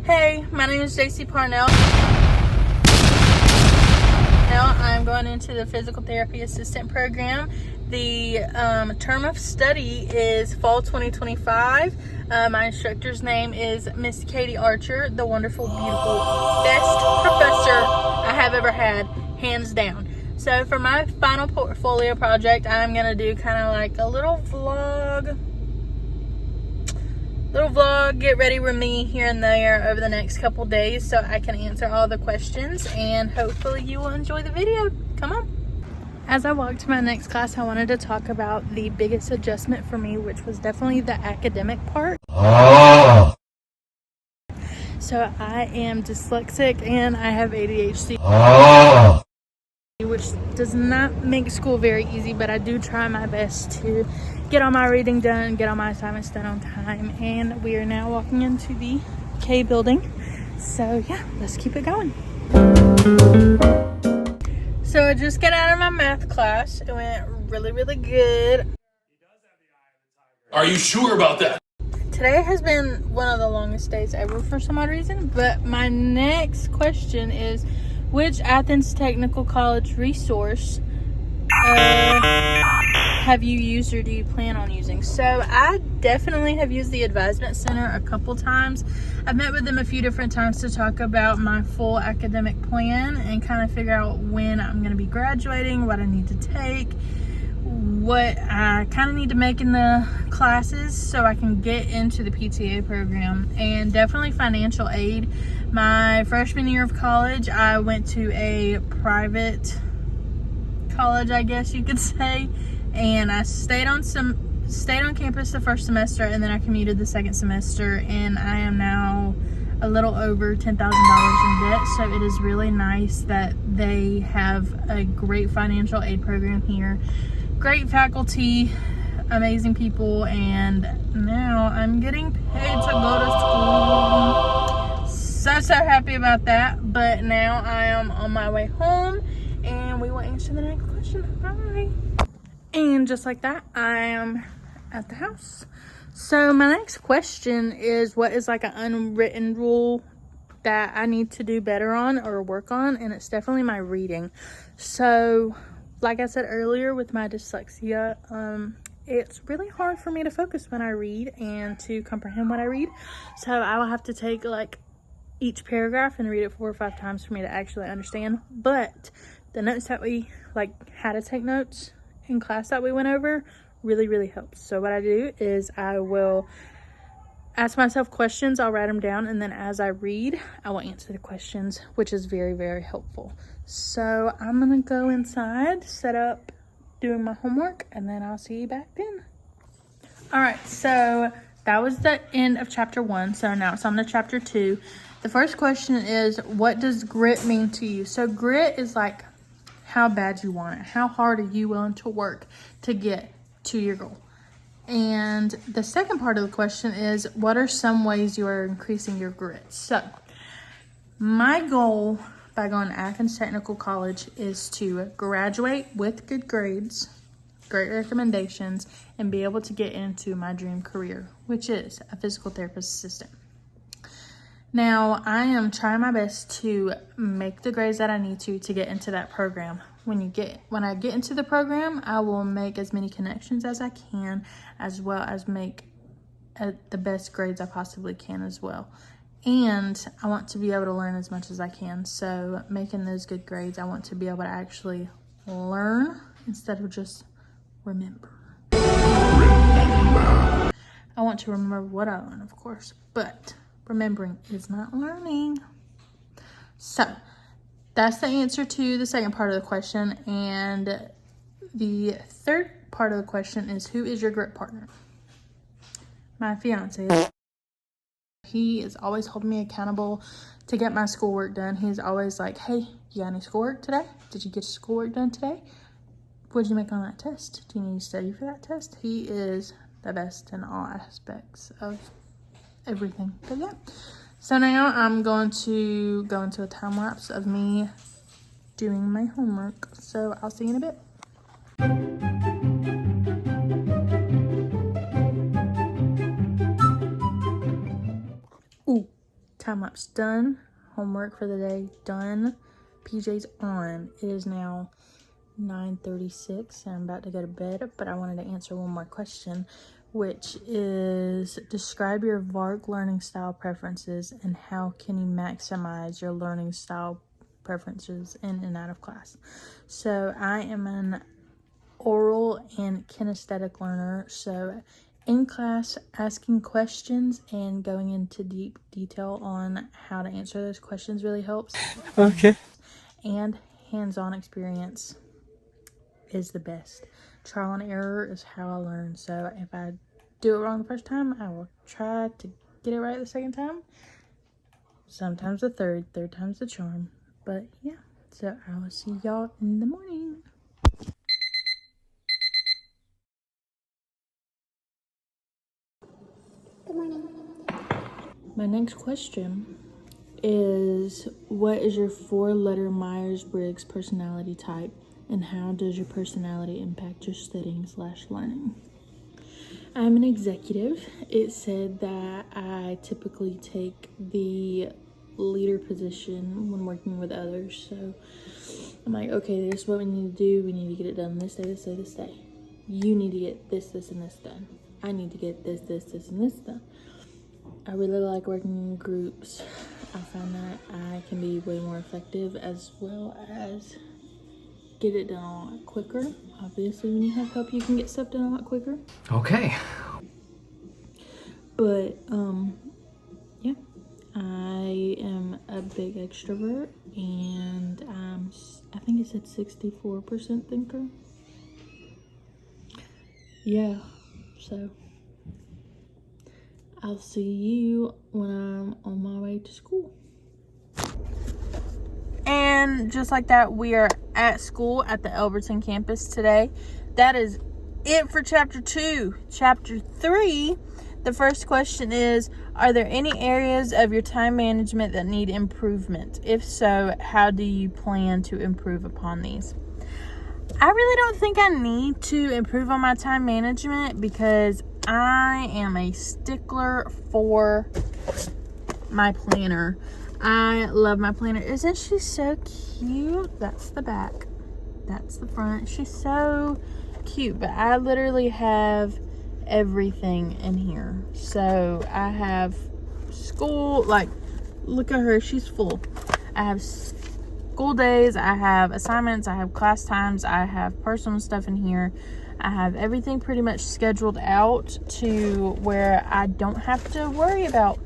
Hey, my name is JC Parnell. Now I'm going into the physical therapy assistant program. The term of study is fall 2025. My instructor's name is Miss Katie Archer, the wonderful, beautiful, best professor I have ever had, hands down. So for my final portfolio project, I'm going to do kind of like a little vlog, get ready with me here and there over the next couple days so I can answer all the questions, and hopefully you will enjoy the video. Come on. As I walk to my next class, I wanted to talk about the biggest adjustment for me, which was definitely the academic part. So I am dyslexic and I have ADHD, which does not make school very easy, but I do try my best to get all my reading done, get all my assignments done on time. And we are now walking into the K building. So yeah, let's keep it going. So I just got out of my math class. It went really, really good. Are you sure about that? Today has been one of the longest days ever for some odd reason, but my next question is, which Athens Technical College resource have you used or do you plan on using? So I definitely have used the Advisement Center a couple times. I've met with them a few different times to talk about my full academic plan and kind of figure out when I'm going to be graduating, what I need to take, what I kind of need to make in the classes so I can get into the PTA program, and definitely financial aid. My freshman year of college, I went to a private college, I guess you could say, and I stayed on campus the first semester, and then I commuted the second semester, and I am now a little over $10,000 in debt. So it is really nice that they have a great financial aid program here. Great faculty, amazing people, and now I'm getting paid to go to school. So happy about that. But now I am on my way home, and we will answer the next question. Bye. And just like that, I am at the house. So my next question is, what is like an unwritten rule that I need to do better on or work on? And it's definitely my reading. So like I said earlier, with my dyslexia, it's really hard for me to focus when I read and to comprehend what I read. So I will have to take like each paragraph and read it 4 or 5 times for me to actually understand. But the notes that we how to take notes in class that we went over really helps. So what I do is I will ask myself questions, I'll write them down, and then as I read, I will answer the questions, which is very helpful. So I'm gonna go inside, set up doing my homework, and then I'll see you back then. All right, so that was the end of chapter 1. So now it's on to chapter 2. The first question is, what does grit mean to you? So grit is like how bad you want it. How hard are you willing to work to get to your goal? And the second part of the question is, what are some ways you are increasing your grit? So my goal by going to Athens Technical College is to graduate with good grades, great recommendations, and be able to get into my dream career, which is a physical therapist assistant. Now, I am trying my best to make the grades that I need to get into that program. When I get into the program, I will make as many connections as I can, as well as make the best grades I possibly can as well. And I want to be able to learn as much as I can. So making those good grades, I want to be able to actually learn instead of just remember. I want to remember what I learn, of course, but remembering is not learning. So that's the answer to the second part of the question. And the third part of the question is, who is your grit partner? My fiance. He is always holding me accountable to get my schoolwork done. He's always like, hey, you got any schoolwork today? Did you get your schoolwork done today? What did you make on that test? Do you need to study for that test? He is the best in all aspects of everything. But yeah, so now I'm going to go into a time lapse of me doing my homework. So I'll see you in a bit. Ooh, Time lapse done. Homework for the day done. PJ's on. It is now 9:36. I'm about to go to bed, but I wanted to answer one more question, which is describe your VARC learning style preferences and how can you maximize your learning style preferences in and out of class. So I am an oral and kinesthetic learner, so in class asking questions and going into deep detail on how to answer those questions really helps. Okay. And hands-on experience is the best. Trial and error is how I learn. So if I do it wrong the first time, I will try to get it right the second time. Sometimes the third time's the charm. But yeah, so I will see y'all in the morning. Good morning. My next question is, what is your 4-letter Myers-Briggs personality type, and how does your personality impact your studying/learning? I'm an executive. It said that I typically take the leader position when working with others. So I'm like, okay, this is what we need to do. We need to get it done this day, this day, this day. You need to get this, and this done. I need to get this, and this done. I really like working in groups. I find that I can be way more effective as well as get it done a lot quicker. Obviously, when you have help, you can get stuff done a lot quicker. Okay. But, yeah, I am a big extrovert, and I think it said 64% thinker. Yeah, so I'll see you when I'm on my way to school. And just like that, we are at school at the Elberton campus today. That is it for chapter 2. Chapter 3, the first question is, are there any areas of your time management that need improvement? If so, how do you plan to improve upon these? I really don't think I need to improve on my time management because I am a stickler for my planner. I love my planner. Isn't she so cute? That's the back. That's the front. She's so cute, but I literally have everything in here. So I have school, like, look at her. She's full. I have school days. I have assignments. I have class times. I have personal stuff in here. I have everything pretty much scheduled out to where I don't have to worry about,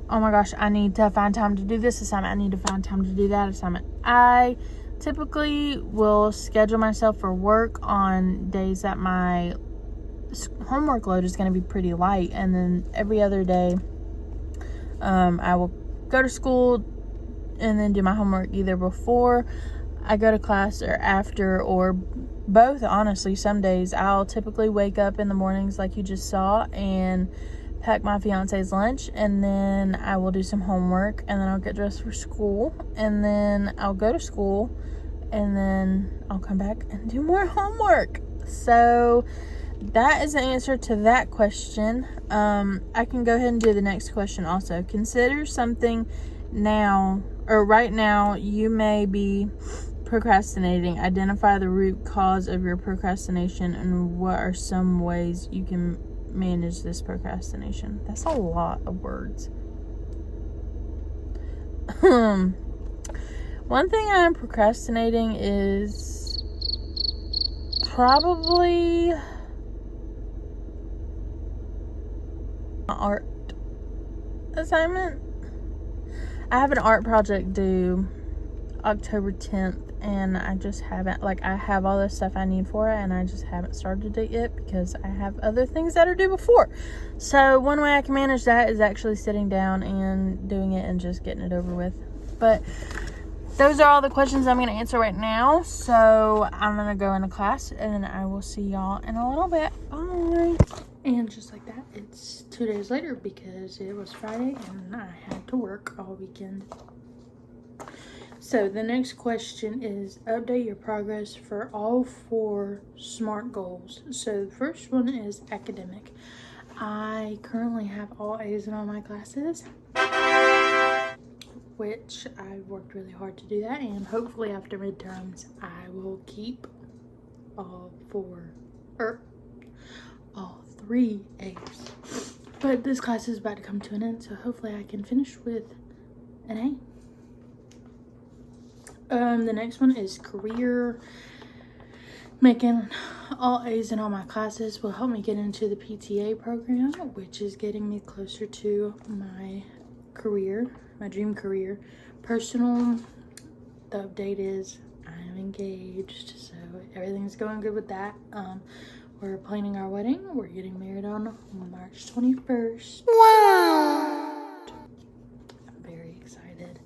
oh my gosh, I need to find time to do this assignment. I need to find time to do that assignment. I typically will schedule myself for work on days that my homework load is going to be pretty light. And then every other day, I will go to school and then do my homework either before I go to class or after, or both. Honestly, some days I'll typically wake up in the mornings like you just saw and pack my fiance's lunch, and then I will do some homework, and then I'll get dressed for school, and then I'll go to school, and then I'll come back and do more homework. So that is the answer to that question. I can go ahead and do the next question also. Consider something now, or right now, you may be procrastinating. Identify the root cause of your procrastination and what are some ways you can manage this procrastination. That's a lot of words. One thing I'm procrastinating is probably my art assignment. I have an art project due October 10th, and I just haven't, like, I have all the stuff I need for it, and I just haven't started it yet because I have other things that are due before. So one way I can manage that is actually sitting down and doing it and just getting it over with. But those are all the questions I'm going to answer right now. So I'm going to go into class, and then I will see y'all in a little bit. Bye. And just like that, it's 2 days later because it was Friday and I had to work all weekend. So the next question is, update your progress for all 4 SMART goals. So the first one is academic. I currently have all A's in all my classes. which I've worked really hard to do that, and hopefully after midterms I will keep all three A's. But this class is about to come to an end, so hopefully I can finish with an A. The next one is career. Making all A's in all my classes will help me get into the PTA program, which is getting me closer to my career, my dream career. Personal, the update is I'm engaged, so everything's going good with that. We're planning our wedding. We're getting married on March 21st. Wow! I'm very excited.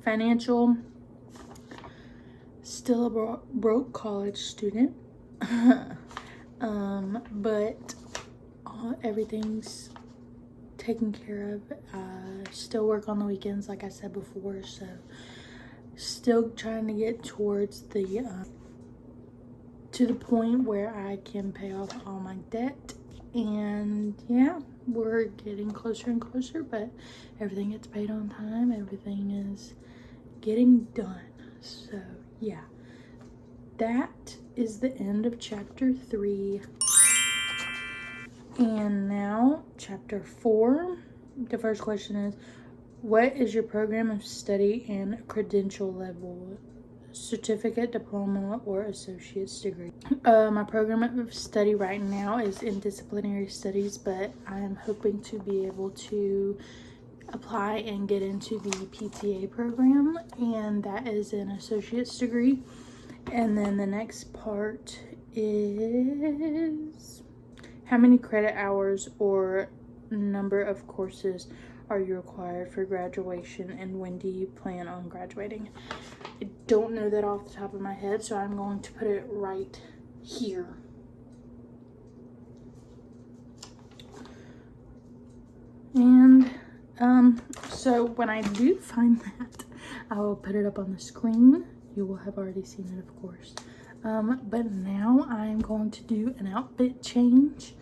Financial, still a broke college student, but everything's taken care of. Still work on the weekends, like I said before, so still trying to get towards the to the point where I can pay off all my debt. And yeah, we're getting closer and closer, but everything gets paid on time. Everything is getting done. So yeah, that is the end of chapter 3. And now chapter 4. The first question is, what is your program of study and credential level? Certificate, diploma, or associate's degree? My program of study right now is in disciplinary studies, but I'm hoping to be able to apply and get into the PTA program, and that is an associate's degree. And then the next part is, how many credit hours or number of courses are you required for graduation, and when do you plan on graduating? I don't know that off the top of my head, so I'm going to put it right here. And so when I do find that, I will put it up on the screen. You will have already seen it, of course. But now I'm going to do an outfit change,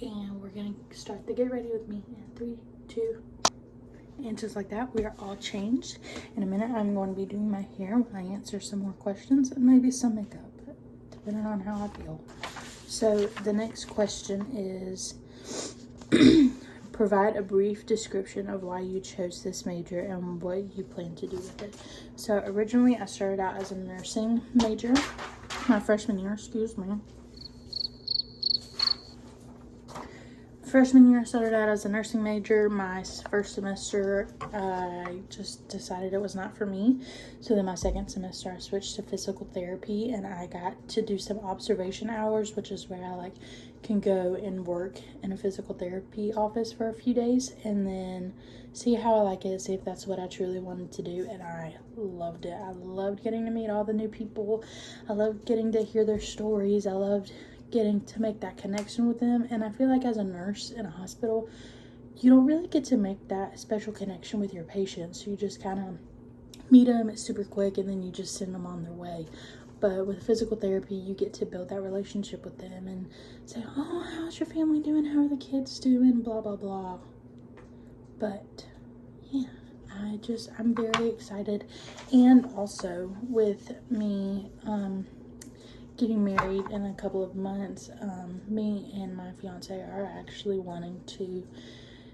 and we're gonna start the get ready with me in 3, 2, and just like that, we are all changed. In a minute, I'm going to be doing my hair when I answer some more questions, and maybe some makeup, depending on how I feel. So the next question is, provide a brief description of why you chose this major and what you plan to do with it. So originally I started out as a nursing major, my freshman year, Freshman year, I started out as a nursing major. My first semester, I just decided it was not for me. So then my second semester, I switched to physical therapy, and I got to do some observation hours, which is where I can go and work in a physical therapy office for a few days and then see how I like it, see if that's what I truly wanted to do. And I loved it. I loved getting to meet all the new people. I loved getting to hear their stories. I loved getting to make that connection with them. And I feel like as a nurse in a hospital, you don't really get to make that special connection with your patients. You just kind of meet them, it's super quick, and then you just send them on their way. But with physical therapy, you get to build that relationship with them and say, oh, how's your family doing? How are the kids doing? Blah, blah, blah. But yeah, I'm very excited. And also with me, getting married in a couple of months, me and my fiance are actually wanting to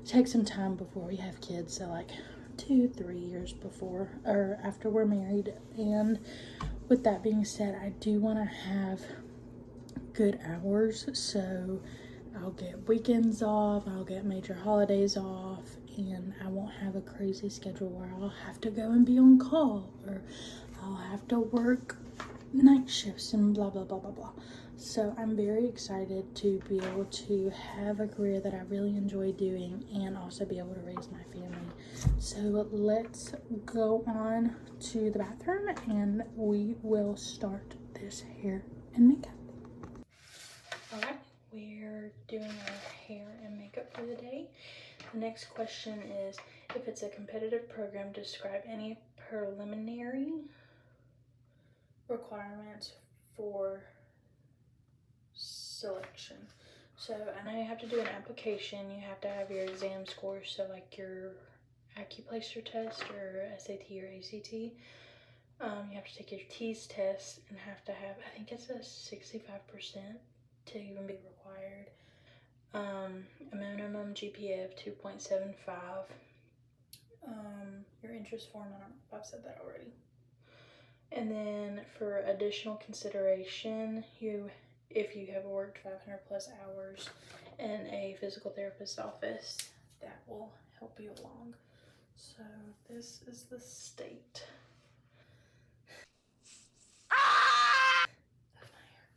take some time before we have kids, so 2-3 years before or after we're married. And with that being said, I do want to have good hours, so I'll get weekends off, I'll get major holidays off, and I won't have a crazy schedule where I'll have to go and be on call, or I'll have to work night shifts and blah blah blah blah blah. So I'm very excited to be able to have a career that I really enjoy doing and also be able to raise my family. So let's go on to the bathroom and we will start this hair and makeup. Alright, we're doing our hair and makeup for the day. The next question is, if it's a competitive program, describe any preliminary requirements for selection. So I know you have to do an application, you have to have your exam scores, so your acupuncture test or SAT or ACT. You have to take your TEAS test and have to have, I think it's a 65% to even be required. A minimum GPA of 2.75. Your interest form, I don't know if I've said that already. And then for additional consideration, if you have worked 500 plus hours in a physical therapist's office, that will help you along. So this is the state of my hair.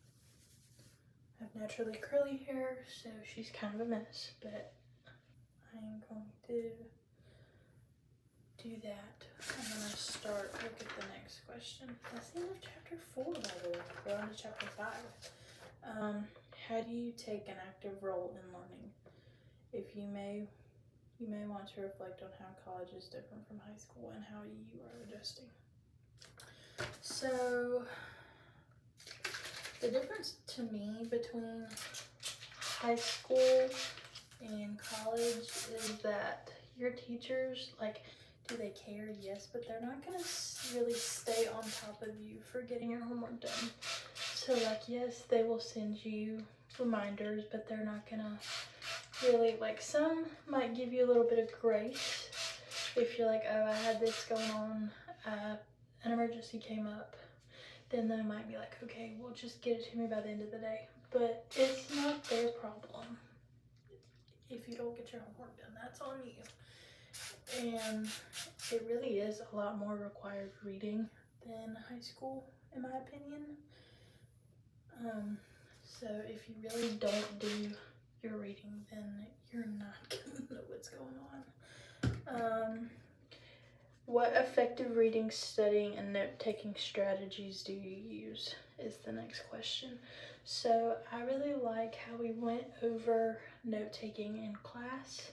I have naturally curly hair, so she's kind of a mess, but I am going to do that. I'm gonna start, look at the next question. That's the end of chapter 4, by the way. We're on to chapter 5. How do you take an active role in learning? If you may want to reflect on how college is different from high school and how you are adjusting. So the difference to me between high school and college is that your teachers, like, do they care? Yes, but they're not gonna really stay on top of you for getting your homework done. So like, yes, they will send you reminders, but they're not gonna really, like, some might give you a little bit of grace if you're like, oh, I had this going on, an emergency came up, then they might be like, okay, well, just get it to me by the end of the day. But it's not their problem if you don't get your homework done. That's on you. And it really is a lot more required reading than high school, in my opinion. So if you really don't do your reading, then you're not gonna know what's going on. What effective reading, studying, and note-taking strategies do you use is the next question. So I really like how we went over note-taking in class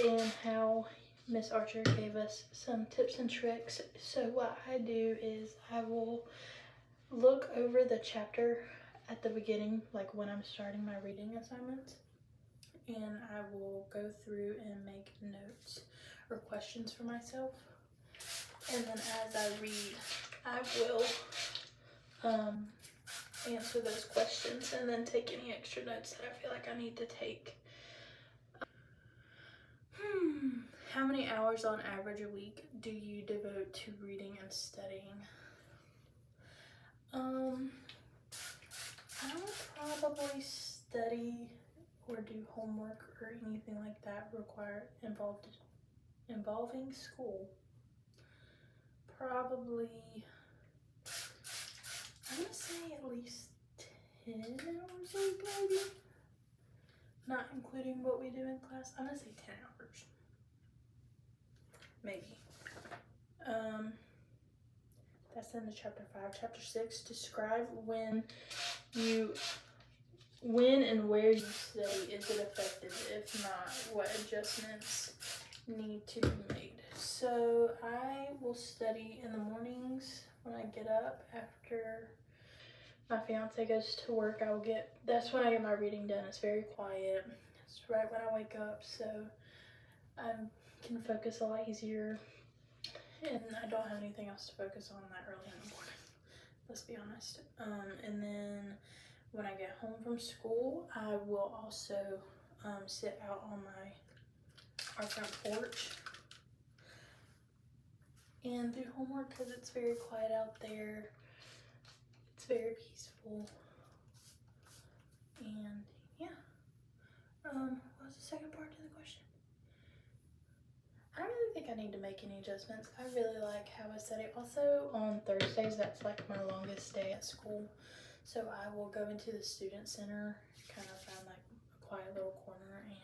and how Miss Archer gave us some tips and tricks. So what I do is I will look over the chapter at the beginning, like when I'm starting my reading assignments, and I will go through and make notes or questions for myself. And then as I read, I will answer those questions and then take any extra notes that I feel like I need to take. How many hours on average a week do you devote to reading and studying? I would probably study or do homework or anything like that involving school. Probably, I'm gonna say at least 10 hours a week, maybe. Not including what we do in class. I'm gonna say 10 hours. Maybe. That's into chapter 5. Chapter 6, describe when and where you study. Is it effective? If not, what adjustments need to be made? So I will study in the mornings when I get up. After my fiance goes to work, that's when I get my reading done. It's very quiet. It's right when I wake up, so I can focus a lot easier. And I don't have anything else to focus on that early in the morning, let's be honest. And then when I get home from school, I will also sit out on our front porch and do homework because it's very quiet out there. It's very peaceful. And yeah. What was the second part to the question? I don't really think I need to make any adjustments. I really like how I study. Also on Thursdays, that's like my longest day at school. So I will go into the student center, kind of find like a quiet little corner and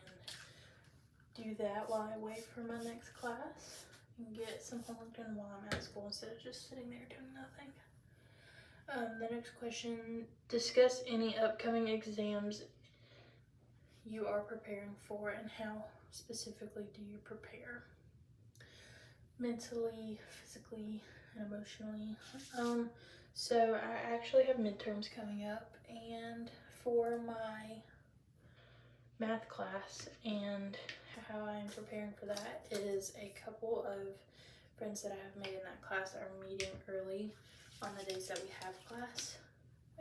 do that while I wait for my next class and get some homework done while I'm at school instead of just sitting there doing nothing. The next question, discuss any upcoming exams you are preparing for and how specifically do you prepare? Mentally, physically, and emotionally. So I actually have midterms coming up, and for my math class, and how I am preparing for that is a couple of friends that I have made in that class are meeting early on the days that we have class.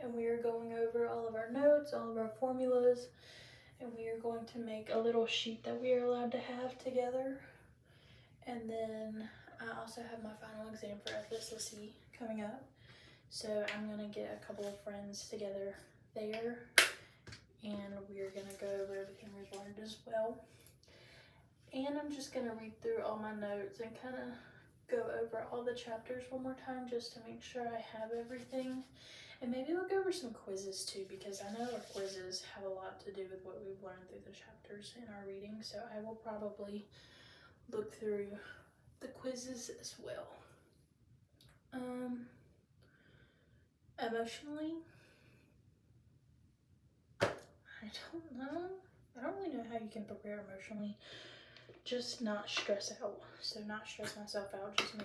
And we are going over all of our notes, all of our formulas, and we are going to make a little sheet that we are allowed to have together. And then I also have my final exam for FSSE coming up. So I'm gonna get a couple of friends together there, and we're gonna go over everything we've learned as well. And I'm just gonna read through all my notes and kind of go over all the chapters one more time just to make sure I have everything. And maybe look over some quizzes too, because I know our quizzes have a lot to do with what we've learned through the chapters in our reading. So I will probably look through the quizzes as well. Emotionally, I don't know. I don't really know how you can prepare emotionally. Just not stress out. So not stress myself out, just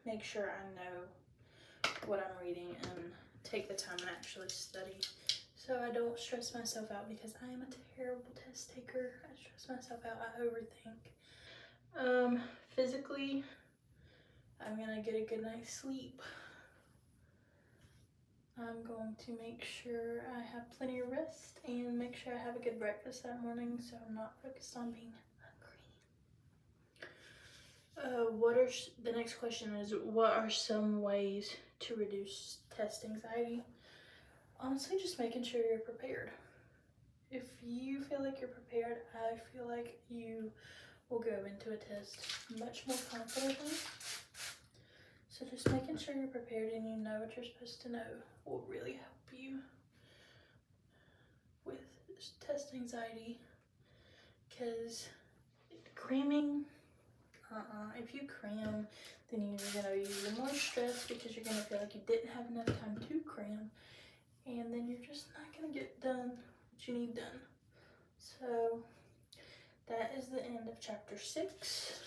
make sure I know what I'm reading and take the time and actually study. So I don't stress myself out, because I am a terrible test taker. I stress myself out, I overthink. Physically, I'm gonna get a good night's sleep. I'm going to make sure I have plenty of rest and make sure I have a good breakfast that morning, so I'm not focused on being hungry. The next question is, what are some ways to reduce test anxiety? Honestly, just making sure you're prepared. If you feel like you're prepared, I feel like you will go into a test much more confidently. So just making sure you're prepared and you know what you're supposed to know will really help you with test anxiety. Because cramming, if you cram, then you're going to be even more stressed, because you're going to feel like you didn't have enough time to cram, and then you're just not going to get done what you need done. So that is the end of chapter 6.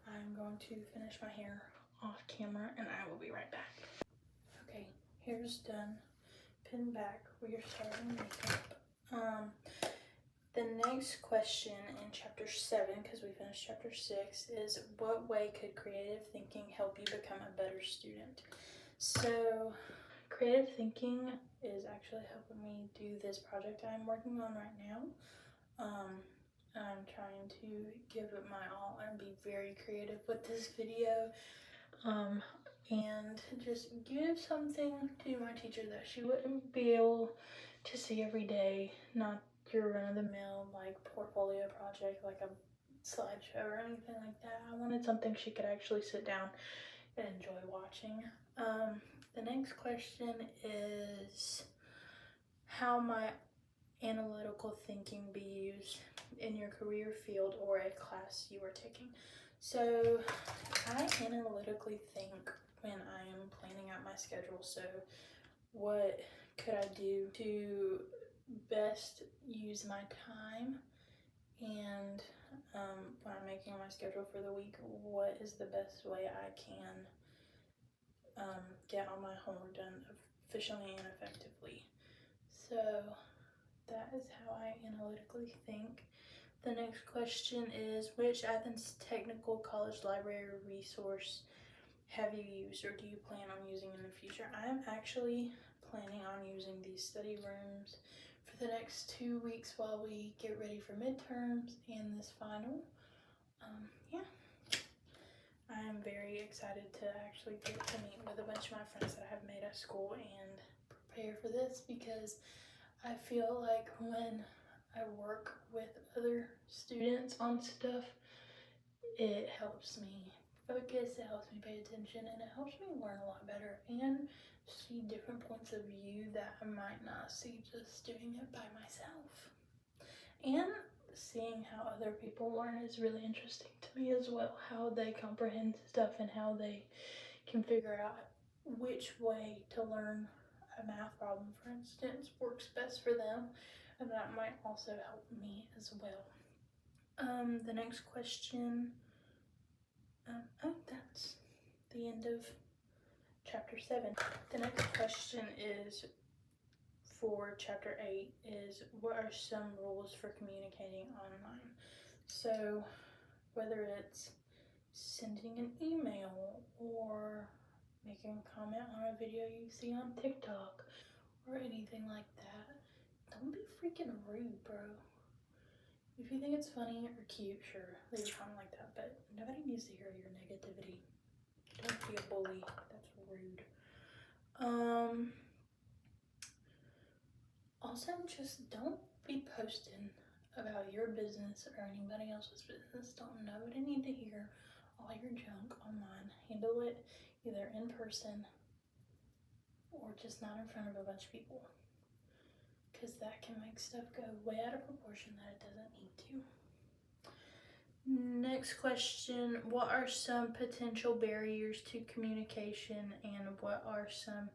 I'm going to finish my hair off camera and I will be right back. Okay, hair's done, pin back, we are starting makeup. The next question in chapter 7, because we finished chapter 6, is what way could creative thinking help you become a better student? So creative thinking is actually helping me do this project I'm working on right now. I'm trying to give it my all and be very creative with this video, and just give something to my teacher that she wouldn't be able to see every day, not your run-of-the-mill like portfolio project, like a slideshow or anything like that. I wanted something she could actually sit down and enjoy watching. The next question is, how might analytical thinking be used in your career field or a class you are taking? So I analytically think when I am planning out my schedule. So what could I do to best use my time, and when I'm making my schedule for the week, what is the best way I can get all my homework done efficiently and effectively? So that is how I analytically think. The next question is, which Athens Technical College library resource have you used or do you plan on using in the future? I am actually planning on using these study rooms for the next 2 weeks while we get ready for midterms and this final. Yeah, I am very excited to actually get to meet with a bunch of my friends that I have made at school and prepare for this, because I feel like when I work with other students on stuff, it helps me focus, it helps me pay attention, and it helps me learn a lot better and see different points of view that I might not see just doing it by myself. And seeing how other people learn is really interesting to me as well, how they comprehend stuff and how they can figure out which way to learn a math problem, for instance, works best for them, and that might also help me as well. The next question, that's the end of chapter 7. The next question is for chapter 8 is what are some rules for communicating online. So whether it's sending an email or making a comment on a video you see on TikTok or anything like that, don't be freaking rude, bro. If you think it's funny or cute, sure, leave a comment like that, but nobody needs to hear your negativity. Don't be a bully. That's rude. Also, just don't be posting about your business or anybody else's business. Don't nobody need to hear all your junk online. Handle it either in person or just not in front of a bunch of people, because that can make stuff go way out of proportion that it doesn't need to. Next question, what are some potential barriers to communication and what are some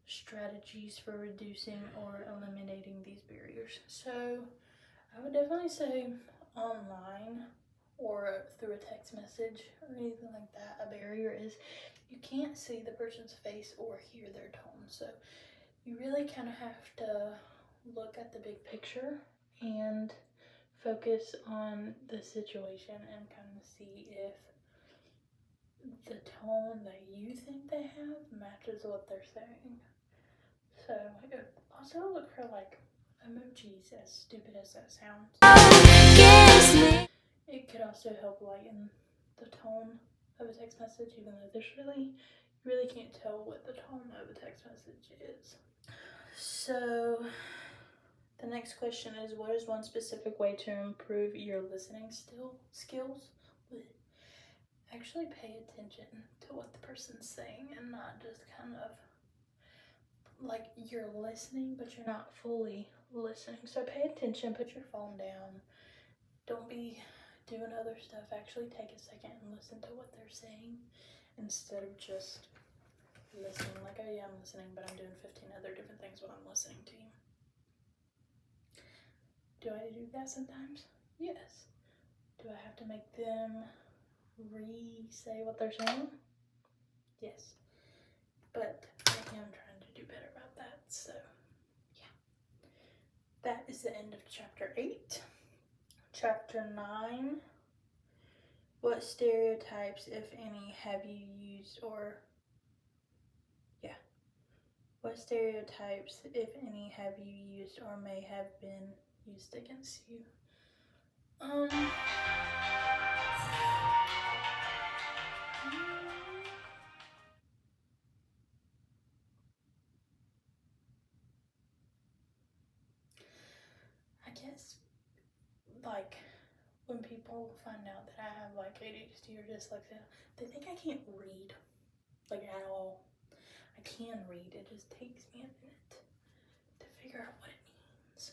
strategies for reducing or eliminating these barriers? So I would definitely say online or through a text message or anything like that, a barrier is you can't see the person's face or hear their tone. So you really kind of have to look at the big picture and focus on the situation and kind of see if the tone that you think they have matches what they're saying. So also look for like emojis, as stupid as that sounds. It could also help lighten the tone of a text message, even though you really can't tell what the tone of a text message is. So the next question is, what is one specific way to improve your listening skills? Actually pay attention to what the person's saying and not just kind of like you're listening, but you're not fully listening. So pay attention, put your phone down. Don't be doing other stuff. Actually take a second and listen to what they're saying instead of just listening like, oh yeah, I'm listening, but I'm doing 15 other different things while I'm listening to you. Do I do that sometimes? Yes. Do I have to make them re-say what they're saying? Yes. But I am trying to do better about that, so yeah. That is the end of chapter 8. Chapter 9. What stereotypes, if any, have you used what stereotypes, if any, have you used or may have been used against you? I guess, like, when people find out that I have, like, ADHD or dyslexia, they think I can't read, like, at all. I can read, it just takes me a minute to figure out what it means.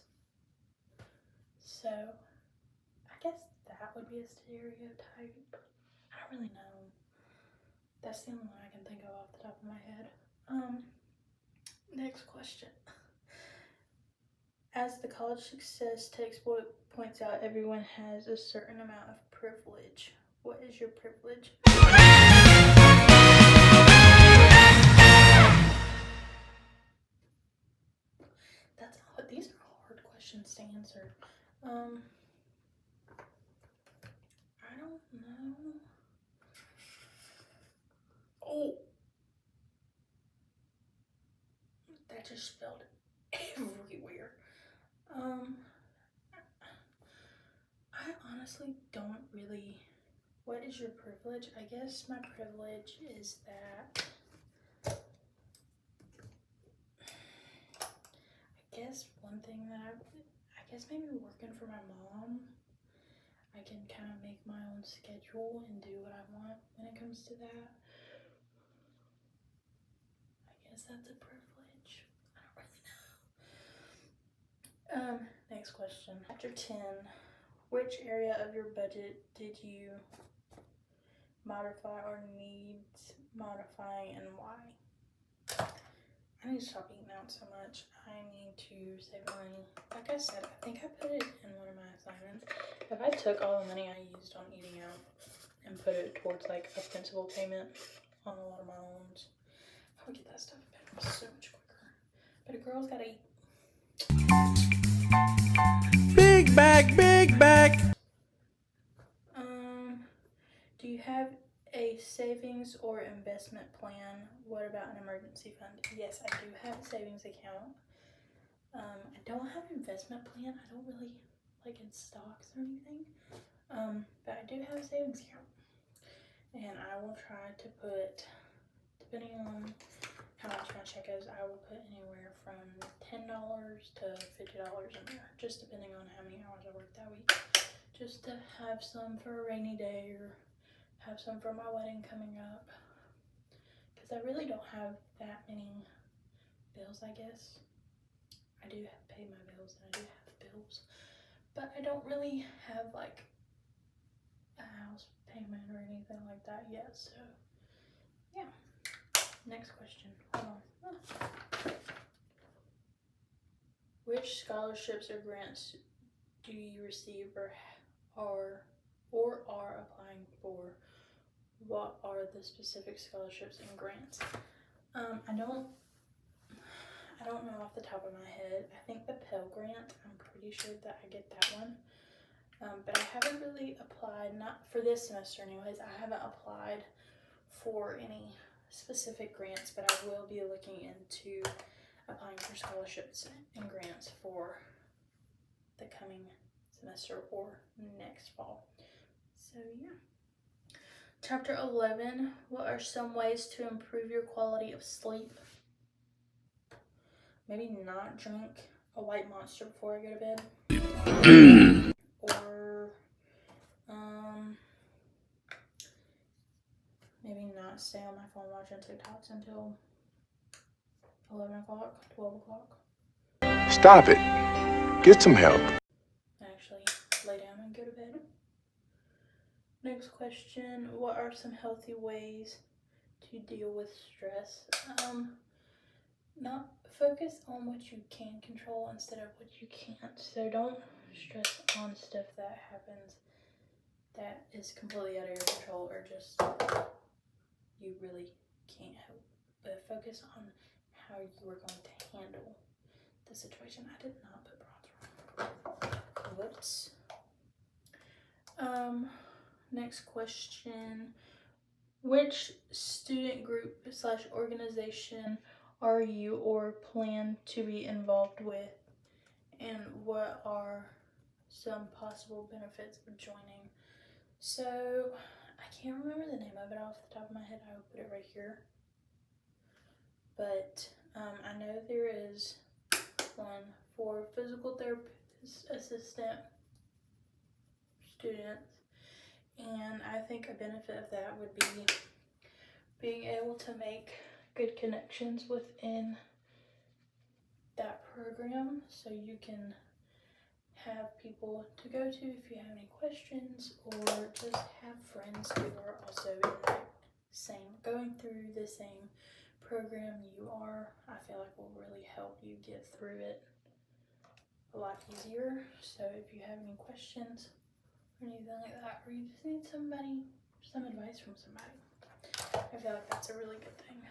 So, I guess that would be a stereotype. I don't really know. That's the only one I can think of off the top of my head. Next question. As the college success textbook points out, everyone has a certain amount of privilege. What is your privilege? These are hard questions to answer. I don't know. Oh, that just spilled everywhere. I honestly don't really. What is your privilege? I guess my privilege is that one thing that I guess maybe working for my mom, I can kind of make my own schedule and do what I want when it comes to that. I guess that's a privilege. I don't really know. Next question. Chapter 10. Which area of your budget did you modify or needs modifying and why? I need to stop eating out so much. I need to save money. Like I said, I think I put it in one of my assignments. If I took all the money I used on eating out and put it towards like a principal payment on a lot of my loans, I would get that stuff back so much quicker. But a girl's gotta eat. Big back, big back. Do you have a savings or investment plan? What about an emergency fund? Yes, I do have a savings account. I don't have an investment plan. I don't really like in stocks or anything. But I do have a savings account. And I will try to put, depending on how much my check is, I will put anywhere from $10 to $50 in there, just depending on how many hours I work that week. Just to have some for a rainy day or have some for my wedding coming up. Because I really don't have that many bills, I guess. I do pay my bills and I do have bills. But I don't really have like a house payment or anything like that yet, so yeah. Next question. Hold on. Which scholarships or grants do you receive or are applying for? What are the specific scholarships and grants? I don't know off the top of my head. I think the Pell Grant, I'm pretty sure that I get that one. But I haven't really applied, not for this semester anyways, I haven't applied for any specific grants, but I will be looking into applying for scholarships and grants for the coming semester or next fall. So yeah. Chapter 11, what are some ways to improve your quality of sleep? Maybe not drink a white Monster before I go to bed. Or maybe not stay on my phone watching TikToks until 11 o'clock, 12 o'clock. Stop it. Get some help. Actually lay down and go to bed. Next question, what are some healthy ways to deal with stress? Not focus on what you can control instead of what you can't. So don't stress on stuff that happens that is completely out of your control or just you really can't help. But focus on how you are going to handle the situation. I did not put bronzer on. Whoops. Next question. Which student group / organization are you or plan to be involved with? And what are some possible benefits of joining? So, I can't remember the name of it off the top of my head. I will put it right here. But I know there is one for physical therapist assistant students. And I think a benefit of that would be being able to make good connections within that program so you can have people to go to if you have any questions, or just have friends who are also in that going through the same program you are. I feel like will really help you get through it a lot easier. So if you have any questions or anything like that, or you just need some advice from somebody, I feel like that's a really good thing.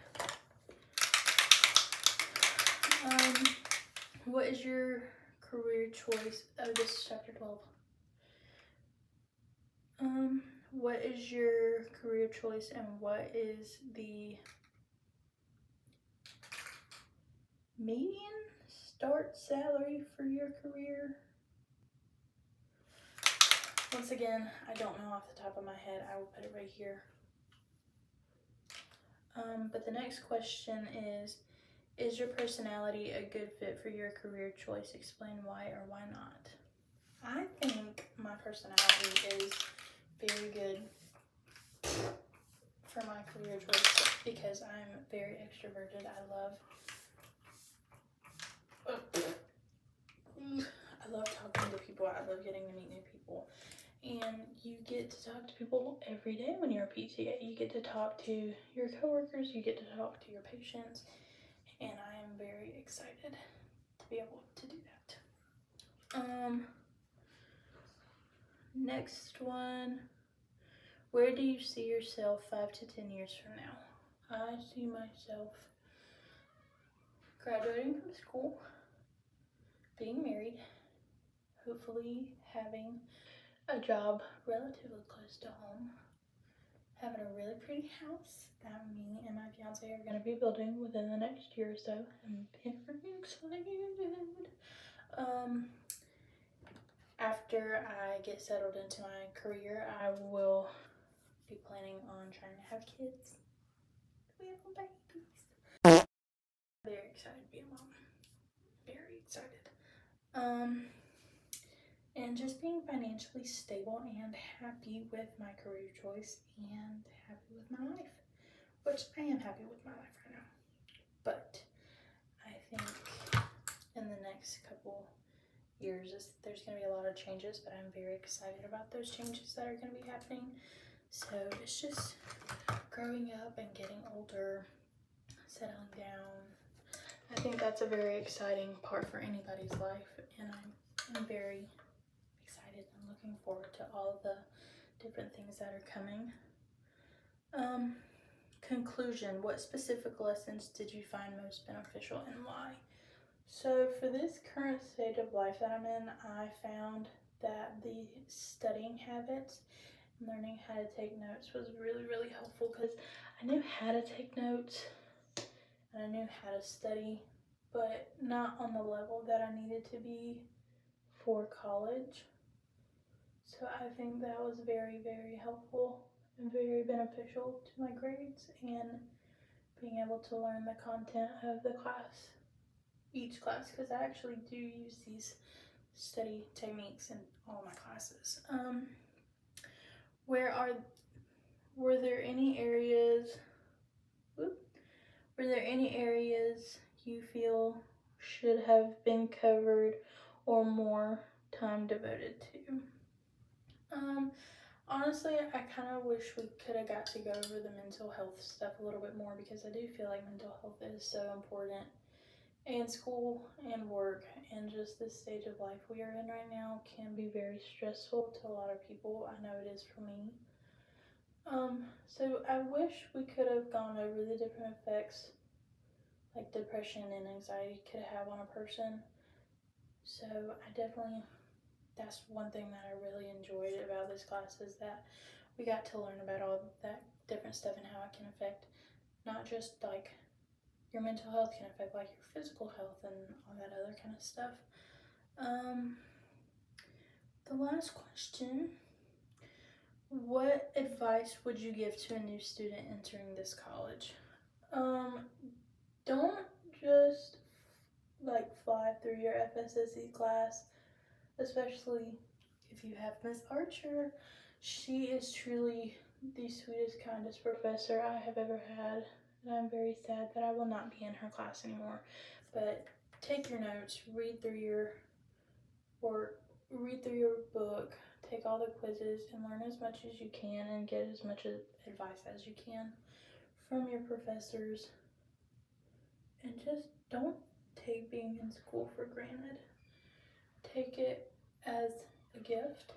What is your career choice? Oh, this is chapter 12. What is your career choice and what is the median start salary for your career? Once again, I don't know off the top of my head. I will put it right here. But the next question is your personality a good fit for your career choice? Explain why or why not. I think my personality is very good for my career choice because I'm very extroverted. I love talking to people. I love getting to meet new people. And you get to talk to people every day when you're a PTA. You get to talk to your coworkers, you get to talk to your patients, and I am very excited to be able to do that. Next one. Where do you see yourself 5 to 10 years from now? I see myself graduating from school, being married, hopefully having a job relatively close to home, having a really pretty house that me and my fiance are going to be building within the next year or so. I'm very excited. After I get settled into my career, I will be planning on trying to have kids. We have babies. Very excited to be a mom. Very excited. And just being financially stable and happy with my career choice and happy with my life, which I am happy with my life right now. But I think in the next couple years there's going to be a lot of changes, but I'm very excited about those changes that are going to be happening. So it's just growing up and getting older, settling down. I think that's a very exciting part for anybody's life, and I'm very excited and looking forward to all the different things that are coming. Conclusion, what specific lessons did you find most beneficial and why? So for this current stage of life that I'm in, I found that the studying habits, learning how to take notes was really, really helpful, because I knew how to take notes and I knew how to study, but not on the level that I needed to be for college. So I think that was very, very helpful and very beneficial to my grades and being able to learn the content of the class, each class, because I actually do use these study techniques in all my classes. Were there any areas you feel should have been covered or more time devoted to? Honestly, I kind of wish we could have got to go over the mental health stuff a little bit more, because I do feel like mental health is so important. And school and work and just this stage of life we are in right now can be very stressful to a lot of people. I know it is for me. So I wish we could have gone over the different effects like depression and anxiety could have on a person. So that's one thing that I really enjoyed about this class, is that we got to learn about all that different stuff and how it can affect not just like your mental health, can affect like your physical health and all that other kind of stuff. The last question, what advice would you give to a new student entering this college? Don't just like fly through your FSSE class, especially if you have Miss Archer. She is truly the sweetest, kindest professor I have ever had, and I'm very sad that I will not be in her class anymore. But take your notes, read through your work, read through your book, take all the quizzes, and learn as much as you can and get as much advice as you can from your professors. And just don't take being in school for granted. Take it as a gift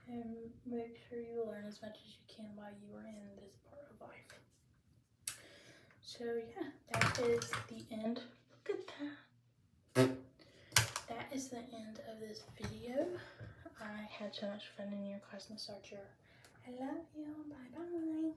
and make sure you learn as much as you can while you are in this part of life. So yeah, that is the end. Look at that. That is the end of this video. I had so much fun in your class, Miss Archer. I love you. Bye bye.